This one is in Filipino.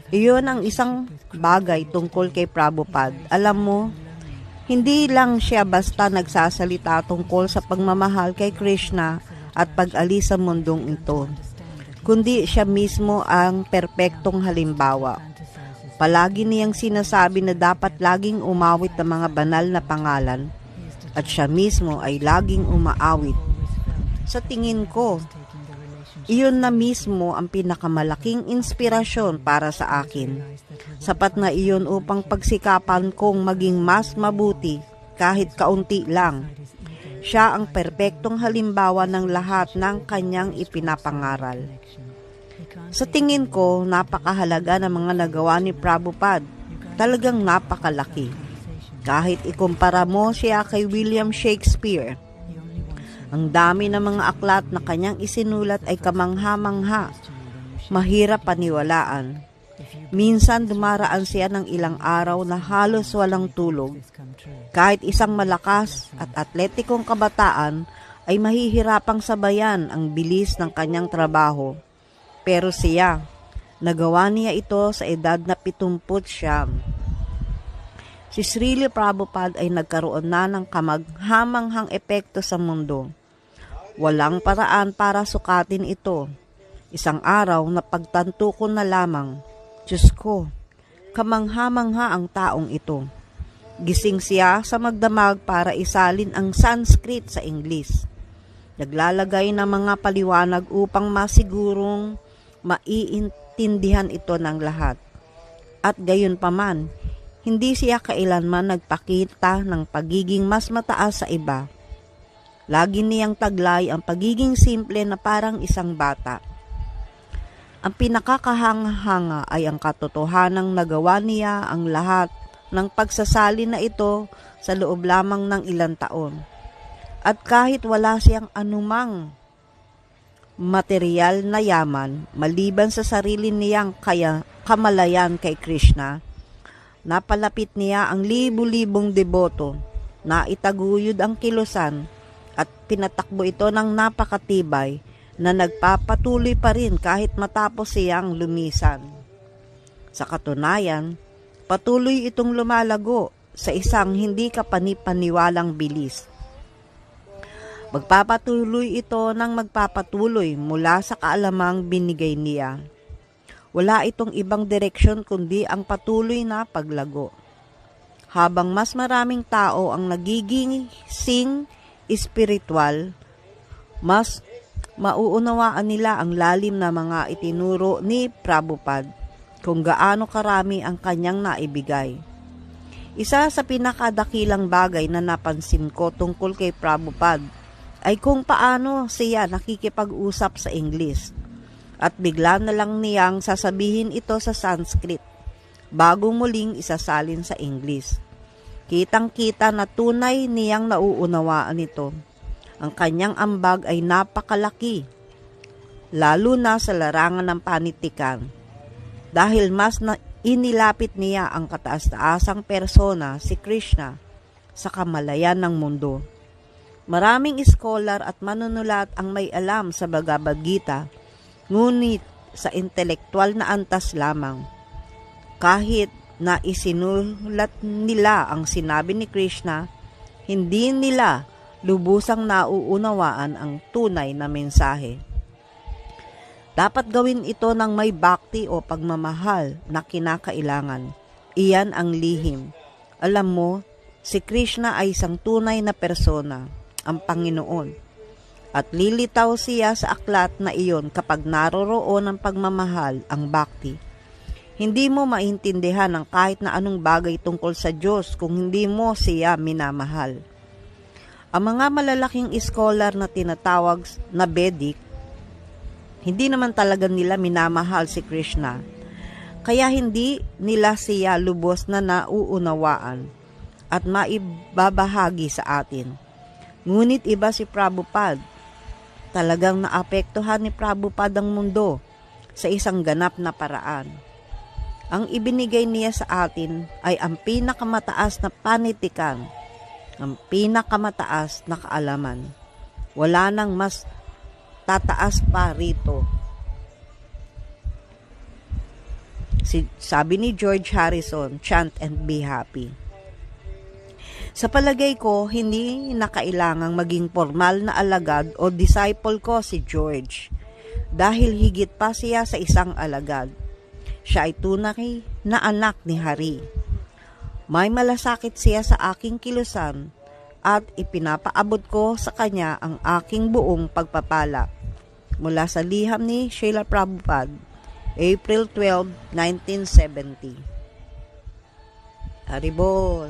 Iyon ang isang bagay tungkol kay Prabhupada. Alam mo, hindi lang siya basta nagsasalita tungkol sa pagmamahal kay Krishna at pag-alis sa mundong ito, kundi siya mismo ang perpektong halimbawa. Palagi niyang sinasabi na dapat laging umawit ng mga banal na pangalan at siya mismo ay laging umaawit. Sa tingin ko, iyon na mismo ang pinakamalaking inspirasyon para sa akin. Sapat na iyon upang pagsikapan kong maging mas mabuti kahit kaunti lang. Siya ang perpektong halimbawa ng lahat ng kanyang ipinapangaral. Sa tingin ko, napakahalaga ng mga nagawa ni Prabhupada. Talagang napakalaki. Kahit ikumpara mo siya kay William Shakespeare, ang dami ng mga aklat na kanyang isinulat ay kamangha-mangha, mahirap paniwalaan. Minsan dumaraan siya ng ilang araw na halos walang tulog. Kahit isang malakas at atletikong kabataan ay mahihirapang sabayan ang bilis ng kanyang trabaho. Pero siya, nagawa niya ito sa edad na 70. Si Srila Prabhupada ay nagkaroon na ng kamanghamanghang epekto sa mundo. Walang paraan para sukatin ito. Isang araw na pagtanto ko na lamang, Diyos ko, kamangha-mangha ang taong ito. Gising siya sa magdamag para isalin ang Sanskrit sa Ingles. Naglalagay ng mga paliwanag upang masigurong maiintindihan ito ng lahat. At gayon paman, hindi siya kailanman nagpakita ng pagiging mas mataas sa iba. Lagi niyang taglay ang pagiging simple na parang isang bata. Ang pinakakahanga-hanga ay ang katotohanang nagawa niya ang lahat ng pagsasalin na ito sa loob lamang ng ilang taon. At kahit wala siyang anumang material na yaman, maliban sa sarili niyang kamalayan kay Krishna, napalapit niya ang libu-libong deboto na itaguyod ang kilusan at pinatakbo ito ng napakatibay na nagpapatuloy pa rin kahit matapos siyang lumisan. Sa katunayan, patuloy itong lumalago sa isang hindi kapanipaniwalang bilis. Magpapatuloy ito ng magpapatuloy mula sa kaalamang binigay niya. Wala itong ibang direksyon kundi ang patuloy na paglago. Habang mas maraming tao ang nagiging espiritual, mas mauunawaan nila ang lalim na mga itinuro ni Prabhupada kung gaano karami ang kanyang naibigay. Isa sa pinakadakilang bagay na napansin ko tungkol kay Prabhupada ay kung paano siya nakikipag-usap sa Ingles at bigla na lang niyang sasabihin ito sa Sanskrit bago muling isasalin sa Ingles. Kitang-kita na tunay niyang nauunawaan ito. Ang kanyang ambag ay napakalaki, lalo na sa larangan ng panitikan, dahil mas inilapit niya ang kataas-taasang persona, si Krishna, sa kamalayan ng mundo. Maraming scholar at manunulat ang may alam sa Bhagavad Gita, ngunit sa intelektual na antas lamang. Kahit na isinulat nila ang sinabi ni Krishna, hindi nila lubusang nauunawaan ang tunay na mensahe. Dapat gawin ito ng may bhakti o pagmamahal na kinakailangan. Iyan ang lihim. Alam mo, si Krishna ay isang tunay na persona, ang Panginoon. At lilitaw siya sa aklat na iyon kapag naroroon ang pagmamahal, ang bhakti. Hindi mo maintindihan ang kahit na anong bagay tungkol sa Diyos kung hindi mo siya minamahal. Ang mga malalaking scholar na tinatawag na Vedic, hindi naman talaga nila minamahal si Krishna. Kaya hindi nila siya lubos na nauunawaan at maibabahagi sa atin. Ngunit iba si Prabhupada. Talagang naapektuhan ni Prabhupada ang mundo sa isang ganap na paraan. Ang ibinigay niya sa atin ay ang pinakamataas na panitikan, ang pinakamataas na kaalaman. Wala nang mas tataas pa rito. Sabi ni George Harrison, chant and be happy. Sa palagay ko, hindi na kailangang maging formal na alagad o disciple ko si George. Dahil higit pa siya sa isang alagad. Siya ay tunay na anak ni Hari. May malasakit siya sa aking kilusan at ipinapaabot ko sa kanya ang aking buong pagpapala. Mula sa liham ni Srila Prabhupada, April 12, 1970. Haribol.